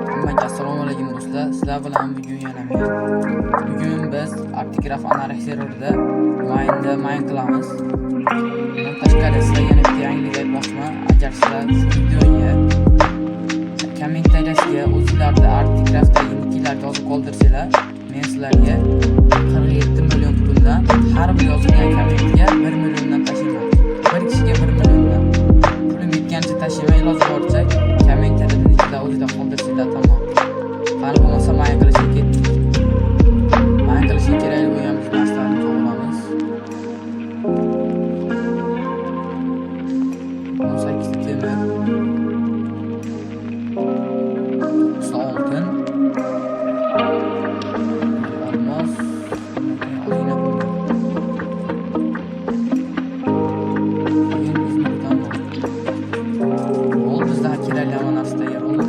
Hammaga assalomu alaykum do'stlar. Sizlar bilan bugun yana men. Bugun biz Artigraf Anarx serverida main qilamiz. Bundan tashqari sizlarga yana bitta yangilik aytmoqchiman. Agar sizlar shu videoga kommentariyasiga o'zingizlarda Artigrafda nicklar yozib qoldirsanglar, men sizlarga 47 million puldan har bir yozilgan kommentga 1 milliondan tashlayman. Bir kishiga 1 milliondan. Pulim yetgancha tashlayman, iloji boricha kommentariyada nicklar o'zingizda qoldirsanglar tamom. Qani bo'lmasa main qilishga ketdik. Main qilishga kerak bo'lgan narsalarni to'g'ramiz. 18 temir. Oltin. Olmos. Olina bo'ldi. Bol bizda kerakli narsa tayyor bo'ldi.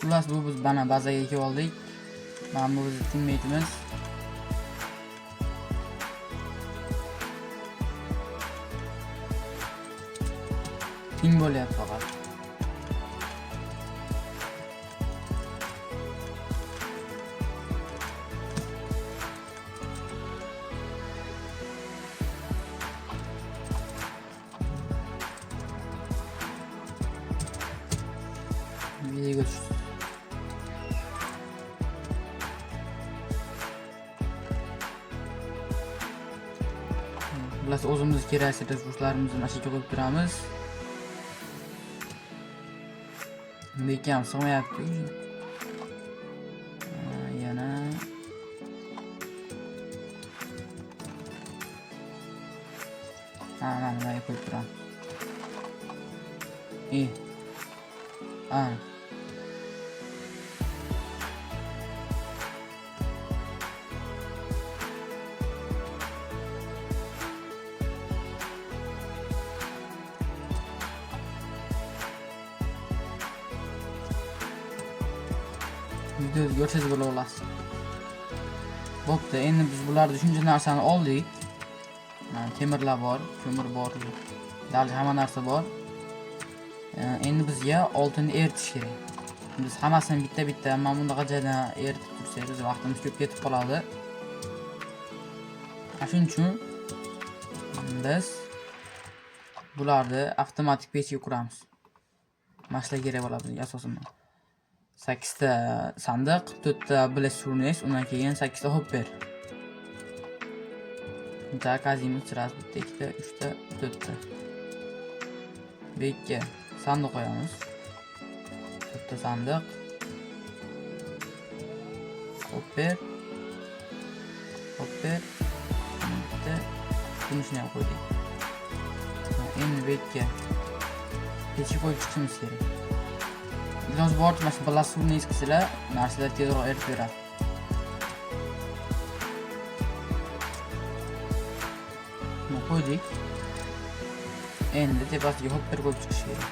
Xullas bu biz bana bazaga kelib oldik. Mana bu bizning teammate'imiz. Ping bo'lyapti faqat. Videoga tushdi. Xullas o'zimiz kerakli resurslarimizni mana shu yerga qo'yib turamiz. Bekam sig'mayapti. Yana mana bunga qo'yib turamiz. Videoda ko'rsangiz bo'la olasiz. Bo'pti, endi biz bularni shuncha narsani oldik. Temirlar bor, ko'mir bor, dalga hamma narsa bor. Endi bizga oltinni eritish kerak. Biz hammasini bitta-bitta mana bunday qajadan eritib tursak, biz vaqtimiz ko'p ketib qoladi. Shuning uchun biz bularni avtomatik pechga quramiz. Mashlar kerak bo'ladi bizga asosan. 8 ta sandiq, 4 ta bilet surnes, undan keyin 8 ta hopper. Bitta kazimiz ras, bitta, 2 ta, 3 ta, 4 ta. Bekka sandiq qo'yamiz. 4 ta sandiq. Hopper. Bitta bunishni ham qo'ydik. Endi bekka pechga qo'yib chiqishimiz kerak. Iloji boricha mana shu balasuvni eskisilar, narsalar tezroq eritib beradi. Buni qo'ydik. Endi tepasiga hopper qo'yib chiqish kerak.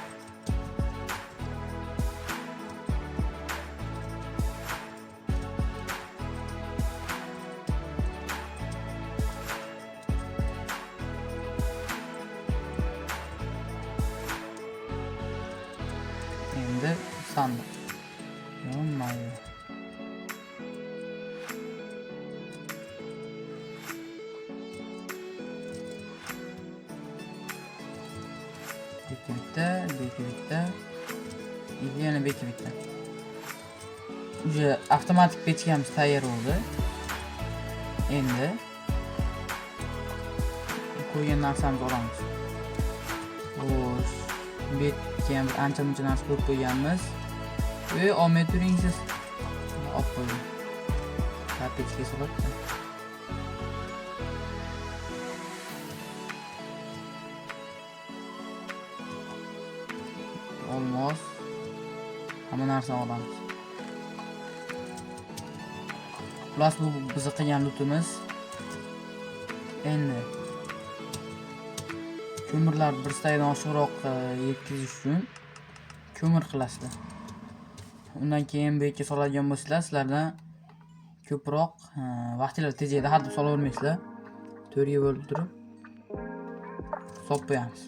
Endi sandiq. Bo'lmaydi. Bitta, yana bitta. Уже avtomatik pechkamiz tayyor bo'ldi. Endi qo'ygan narsamizni olamiz. Bu betga ham ancha muncha narsa qo'yib qo'yganmiz. Olmay turing siz. Olib qo'ying. Kartochka so'rabdi. Olmos. Hamma narsani olamiz. Xullas bu biz qilgan lutimiz. Endi ko'mirlar bir stayadan oshiqroq yetkazish uchun ko'mir qilasizlar. Undan keyin bu yerga soladigan bo'lsanglar, sizlardan ko'proq vaqtingiz tejaydi, hadeb solavermaysizlar. 4 ga bo'lib turib solib qo'yamiz.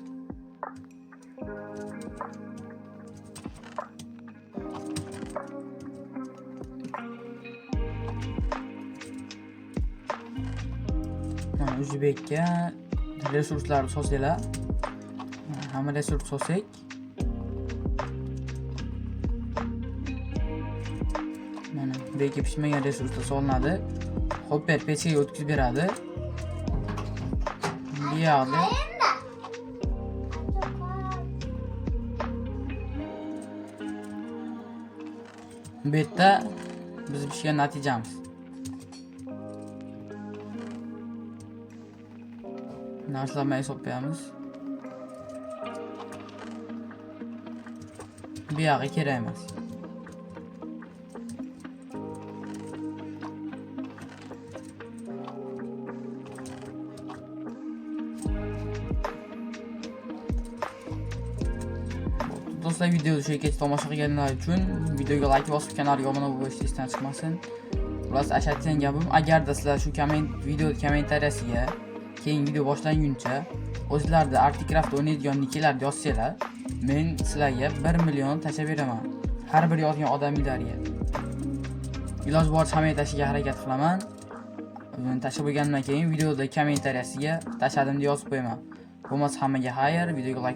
Mana O'zbekka resurslarni solsanglar, hamma resurs solsak, mana bu yerga pishmagan resurslar solinadi. Hopper pechga o'tkazib beradi. Bu yoqda bu yerda biz pishgan natijamiz. Narsalarni solib qo'yamiz. Bu yoqqa kerak emas. Do'stlar, videoni shu yergacha tomosha qilganlar uchun videoga like bosib, kanalga obuna bo'lishni esdan chiqmasin. Xullas, aytadigan gapim, agarda sizlar shu video kommentariyasiga keyin video boshlanguncha o'zlarida Articraft o'ynaydigan nicklarni yozsanglar, men sizlarga 1 million tashlab beraman. Har bir yozgan odamlarga. Iloji boricha hamma tashiga harakat qilaman. Tashlab bo'lgandan keyin videoda kommentariyasiga tashladim deb yozib qo'yaman. Bo'lmasa hammaga xayr, videoga like